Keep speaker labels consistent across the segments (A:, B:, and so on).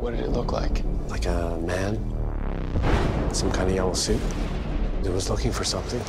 A: What did it look like?
B: Like a man, some kind of yellow suit. He was looking for something.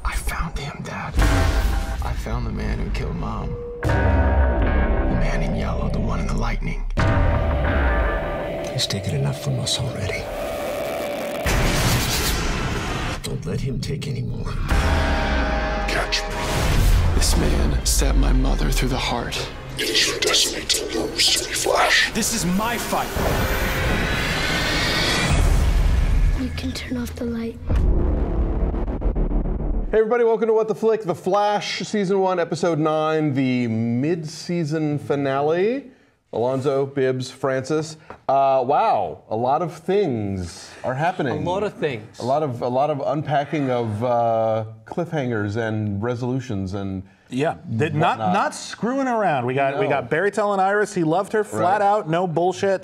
A: I found him, Dad. I found the man who killed Mom. The man in yellow, the one in the lightning.
C: He's taken enough from us already. Don't let him take any more.
D: Catch me.
A: This man stabbed my mother through the heart.
D: It is your destiny to lose to me, Flash.
A: This is my fight.
E: You can turn off the light.
F: Hey everybody, welcome to What the Flick, The Flash, Season 1, Episode 9, the mid-season finale. Alonso, Bibbs, Francis. Wow, a lot of things are happening.
G: A lot of things.
F: A lot of unpacking of cliffhangers and resolutions and
H: yeah, not screwing around. We got Barry telling Iris he loved her flat out, no bullshit.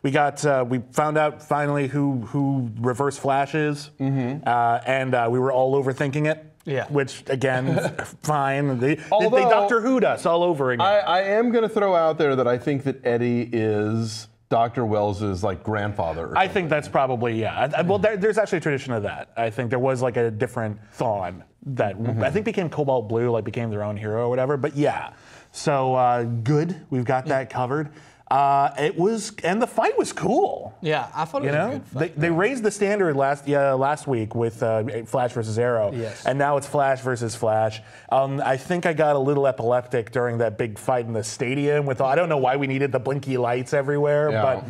H: We found out finally who Reverse Flash is, and we were all overthinking it. Yeah, which again, fine. They Doctor Who'd us all over again.
F: I am going to throw out there that I think that Eddie is Dr. Wells's like grandfather.
H: I think that's probably well. There's actually a tradition of that. I think there was like a different Thawne that I think became Cobalt Blue, like became their own hero or whatever. But yeah, so good. We've got that covered. And the fight was cool.
G: Yeah, I thought it was a good fight.
H: They raised the standard last week with Flash versus Arrow, and now it's Flash versus Flash. I think I got a little epileptic during that big fight in the stadium with, I don't know why we needed the blinky lights everywhere, but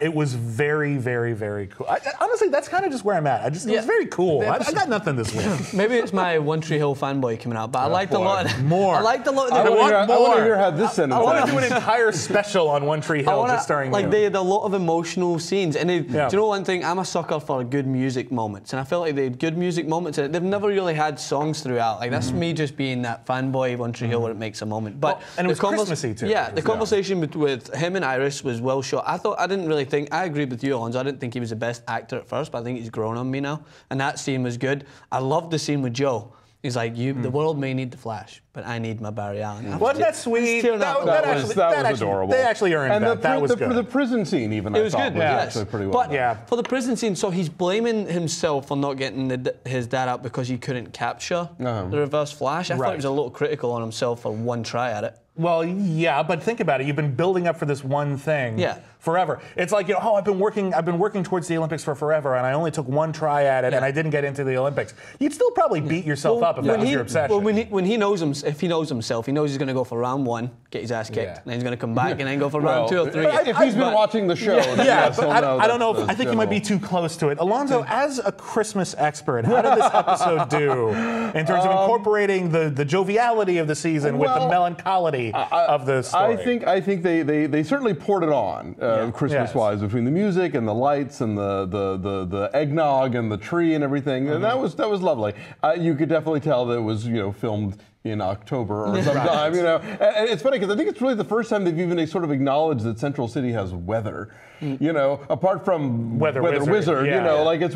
H: it was very, very, very cool. Honestly, that's kind of just where I'm at. It was very cool. I got nothing this week.
G: Maybe it's my One Tree Hill fanboy coming out, but I liked a lot of
H: more.
G: I liked a lot of
F: I want to hear how this sentence.
H: I want to do an entire special on One Tree Hill just starring you.
G: They had a lot of emotional scenes, and do you know one thing? I'm a sucker for good music moments, and I felt like they had good music moments in it. They've never really had songs throughout. Like that's me just being that fanboy of One Tree Hill where it makes a moment. But
H: and it was Christmassy too.
G: Yeah, the conversation with him and Iris was well shot. I didn't really think. I agreed with you, Alonso. I didn't think he was the best actor at first, but I think he's grown on me now. And that scene was good. I loved the scene with Joe. He's like, the world may need the Flash, but I need my Barry Allen.
H: Wasn't that sweet? That was adorable. They actually earned that. That was good.
F: For the prison scene, even,
G: it was good.
F: Was actually pretty well done.
G: But for the prison scene, so he's blaming himself for not getting his dad out because he couldn't capture the Reverse Flash. I thought he was a little critical on himself for one try at it.
H: Well, yeah, but think about it. You've been building up for this one thing forever. It's like, I've been working towards the Olympics for forever, and I only took one try at it, and I didn't get into the Olympics. You'd still probably beat yourself up if that was your obsession.
G: Well, when he knows if he knows himself, he knows he's going to go for round 1, get his ass kicked, and then he's going to come back and then go for round 2 or 3.
F: If he's been watching the show,
H: but I don't know. I think you might be too close to it. Alonso, as a Christmas expert, how did this episode do in terms of incorporating the joviality of the season with the melancholy of the story?
F: I think they certainly poured it on Christmas-wise between the music and the lights and the eggnog and the tree and everything, and that was lovely. You could definitely tell that it was filmed in October or sometime. And it's funny because I think it's really the first time they've even sort of acknowledged that Central City has weather. Apart from Weather Wizard, like it's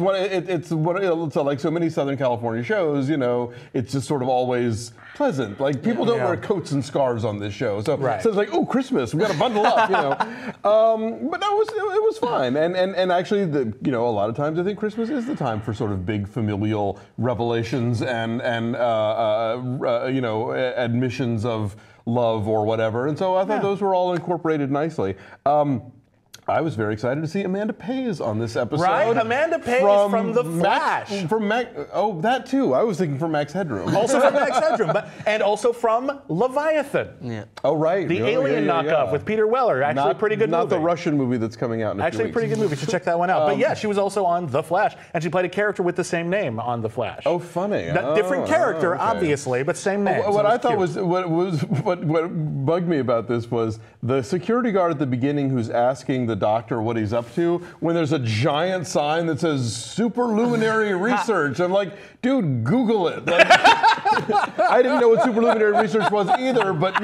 F: like so many Southern California shows. It's just sort of always pleasant. Like people don't wear coats and scarves on this show, so it's like, oh, Christmas, we got to bundle up. But it was fine, and actually, a lot of times I think Christmas is the time for sort of big familial revelations and admissions of love or whatever, and so I thought those were all incorporated nicely. I was very excited to see Amanda Pays on this episode.
H: Right, Amanda Pays from The Flash.
F: That too. I was thinking from Max Headroom.
H: Also from Max Headroom, and also from Leviathan.
G: Yeah.
F: Oh, right.
H: The Alien knockoff with Peter Weller. Actually, a pretty good movie.
F: Not the Russian movie that's coming out in a few weeks.
H: Pretty good movie. You should check that one out. But yeah, she was also on The Flash, and she played a character with the same name on The Flash.
F: Oh, funny.
H: Different character, obviously, but same name.
F: What I thought was what bugged me about this was the security guard at the beginning who's asking the doctor what he's up to when there's a giant sign that says superluminary research. I'm like, dude, Google it. Like, I didn't know what superluminary research was either, but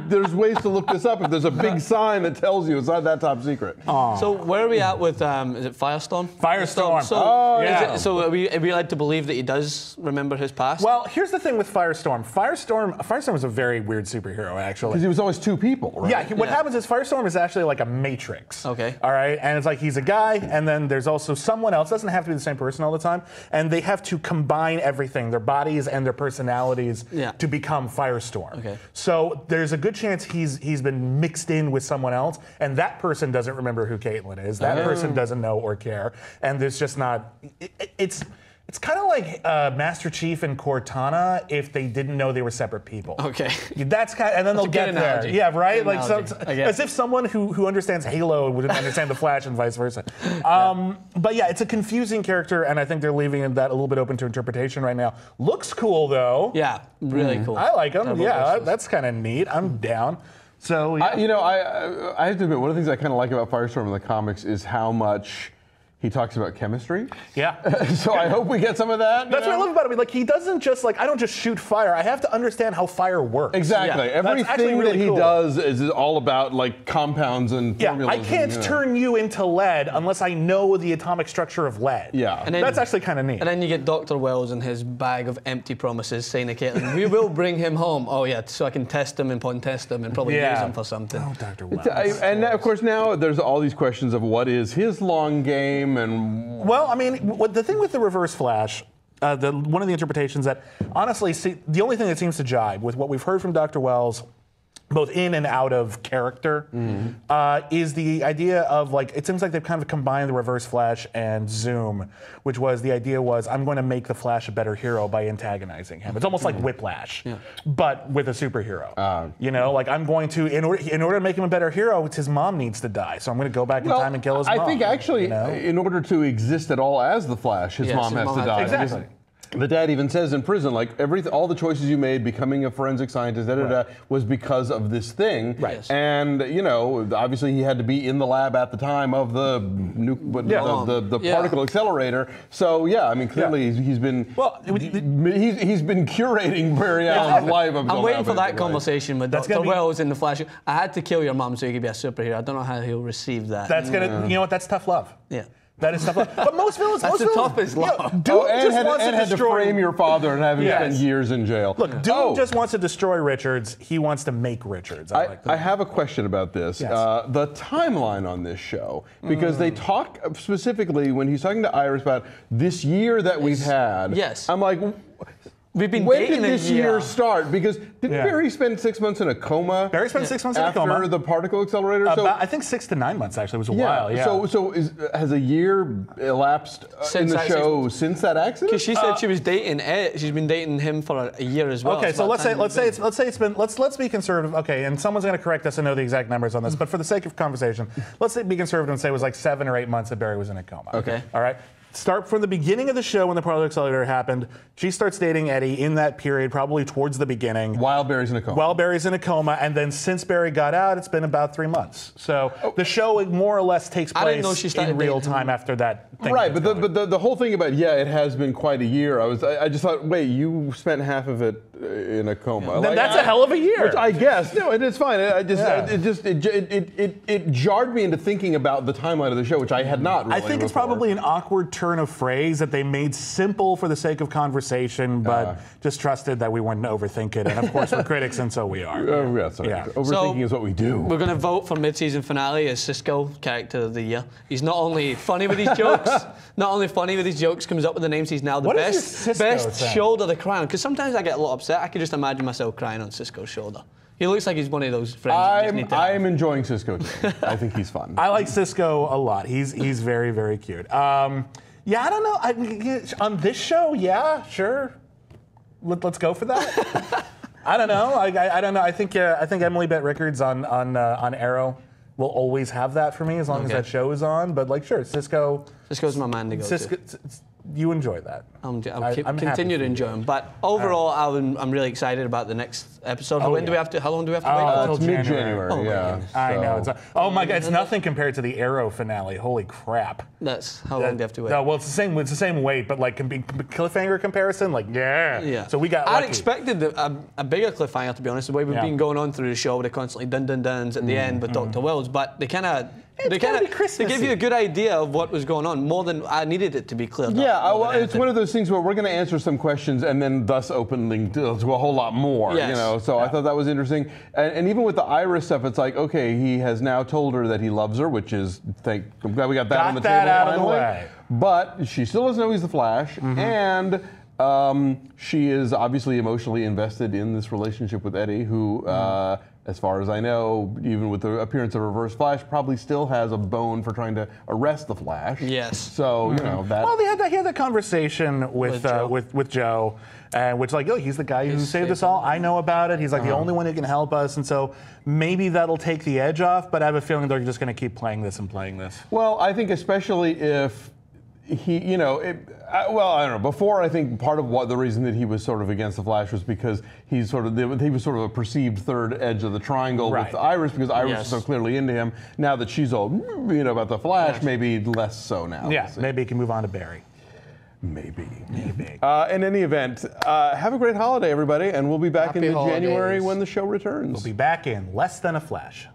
F: there's ways to look this up if there's a big sign that tells you it's not that top secret.
G: So where are we at with, is it Firestorm?
H: Firestorm.
G: So, so are we led to believe that he does remember his past?
H: Well, here's the thing with Firestorm. Firestorm is a very weird superhero, actually.
F: Because he was always two people, right?
H: Yeah, what happens is Firestorm is actually like a matrix.
G: Okay.
H: All right, and it's like he's a guy, and then there's also someone else. It doesn't have to be the same person all the time, and they have to combine everything, their bodies and their personalities, to become Firestorm.
G: Okay.
H: So there's a good chance he's been mixed in with someone else, and that person doesn't remember who Caitlin is. That person doesn't know or care, and there's just not. It's kind of like Master Chief and Cortana if they didn't know they were separate people.
G: Okay.
H: That's kind of, and then they'll get there.
G: Analogy.
H: Yeah, right?
G: Good
H: Like
G: analogy.
H: as if someone who understands Halo wouldn't understand the Flash and vice versa. But yeah, it's a confusing character, and I think they're leaving that a little bit open to interpretation right now. Looks cool though.
G: Yeah, really cool.
H: I like him. Yeah, that's kind of neat. I'm down. So yeah.
F: I have to admit, one of the things I kind of like about Firestorm in the comics is how much he talks about chemistry.
H: Yeah.
F: So I hope we get some of that.
H: That's what I love about him. Like, he doesn't just, I don't just shoot fire. I have to understand how fire works.
F: Exactly.
H: Yeah.
F: Everything
H: really
F: that he
H: cool.
F: does is all about, like, compounds and formulas.
H: I can't turn you into lead unless I know the atomic structure of lead.
F: Yeah.
G: And then,
H: that's actually kind of neat.
G: And then you get Dr. Wells and his bag of empty promises saying to Caitlin, we will bring him home. Oh, yeah, so I can test him and test him and probably use him for something.
H: Oh, Dr. Wells.
F: And, of course, now there's all these questions of what is his long game and...
H: Well, I mean, the thing with the Reverse Flash, one of the interpretations that, honestly, the only thing that seems to jibe with what we've heard from Dr. Wells, both in and out of character, is the idea of, like, it seems like they've kind of combined the Reverse Flash and Zoom, which was the idea was, I'm going to make the Flash a better hero by antagonizing him. It's almost like Whiplash, but with a superhero. Like, I'm going to, in order to make him a better hero, it's his mom needs to die, so I'm going to go back in time and kill his mom.
F: I think, actually, in order to exist at all as the Flash, his mom has to die.
H: Exactly.
F: The dad even says in prison, like, all the choices you made, becoming a forensic scientist, was because of this thing.
H: Right.
F: And, obviously he had to be in the lab at the time of the particle accelerator. So, yeah, I mean, clearly he's been he's been curating Barry Allen's life.
G: I'm waiting for that conversation with Dr. Wells in the Flash. I had to kill your mom so you could be a superhero. I don't know how he'll receive that.
H: That's gonna, you know what? That's tough love.
G: Yeah.
H: That is tough love. But most villains,
G: that's the toughest love.
H: Doom just wants to
F: had to frame your father and have him spend years in jail.
H: Look, Doom just wants to destroy Richards. He wants to make Richards.
F: I have a question about this.
H: Yes.
F: The timeline on this show, because they talk specifically when he's talking to Iris about this year that we've had.
G: Yes.
F: I'm like,
G: we've been
F: when
G: dating
F: did this year start? Because didn't Barry spend 6 months in a coma?
H: Barry spent 6 months in a coma.
F: After the particle accelerator?
H: I think 6 to 9 months, actually. It was a while, yeah.
F: So has a year elapsed in the show since that accident?
G: Because she said she was dating Ed. She's been dating him for a year as well.
H: Okay, so let's be conservative. Okay, and someone's going to correct us and know the exact numbers on this, but for the sake of conversation, let's be conservative and say it was like 7 or 8 months that Barry was in a coma.
G: Okay.
H: All right. Start from the beginning of the show when the particle accelerator happened. She starts dating Eddie in that period, probably towards the beginning.
F: While Barry's in a coma.
H: And then since Barry got out, it's been about 3 months. So the show more or less takes place in real time after that thing.
F: Right, but the whole thing about, it has been quite a year. I just thought, wait, you spent half of it in a coma.
H: Then that's a hell of a year.
F: Which I guess. No, and it's fine. It jarred me into thinking about the timeline of the show, which I had not really
H: I think it's probably an awkward turn of phrase that they made simple for the sake of conversation, but just trusted that we wouldn't overthink it. And of course, we're critics, and so we are.
F: Overthinking is what we do.
G: We're going to vote for mid-season finale as Cisco character of the year. He's not only funny with his jokes, comes up with the names. He's now the best shoulder to cry on. Because sometimes I get a little upset. I can just imagine myself crying on Cisco's shoulder. He looks like he's one of those friends.
F: I'm enjoying Cisco too. I think he's fun.
H: I like Cisco a lot. He's very, very cute. I don't know. On this show, sure. Let's go for that. I don't know. I don't know. I think Emily Bett Rickards on Arrow will always have that for me as long as that show is on. But sure, Cisco.
G: Cisco's my man to go to.
H: you enjoy that.
G: I'll
H: I'm
G: continue to enjoy them. But overall, I'm really excited about the next episode. How long do we have to wait for?
F: It's mid-January.
H: I know. Oh my God! It's nothing compared to the Arrow finale. Holy crap!
G: That's how long do we have to wait?
H: No, well, it's the same. It's the same weight, but like cliffhanger comparison, like yeah. So we got.
G: I expected a bigger cliffhanger, to be honest. The way we've been going on through the show, with the constantly dun-dun-duns at the end with Dr. Wills, but they gave you a good idea of what was going on, more than I needed it to be cleared up.
F: Yeah, well, it's one of those things where we're going to answer some questions and then thus opening to a whole lot more.
G: Yes.
F: You know, so I thought that was interesting. And even with the Iris stuff, it's like, okay, he has now told her that he loves her, which is, I'm glad we got that on the table
H: out
F: finally.
H: Of the way.
F: But she still doesn't know he's the Flash, and she is obviously emotionally invested in this relationship with Eddie, who, as far as I know, even with the appearance of Reverse Flash, probably still has a bone for trying to arrest the Flash.
G: Yes.
F: So, you know, that...
H: Well, he had that conversation with Joe, which like, oh, he's the guy who saved us all. I know about it. He's like the only one who can help us. And so maybe that'll take the edge off, but I have a feeling they're just going to keep playing this.
F: Well, I think especially if he, you know, I don't know. Before, I think part of the reason that he was sort of against the Flash was because he was sort of a perceived third edge of the triangle with Iris, because Iris is so clearly into him. Now that she's all, you know, about the Flash, maybe less so now.
H: Yeah, maybe he can move on to Barry.
F: Maybe. In any event, have a great holiday, everybody, and we'll be back in mid-January when the show returns.
H: We'll be back in less than a flash.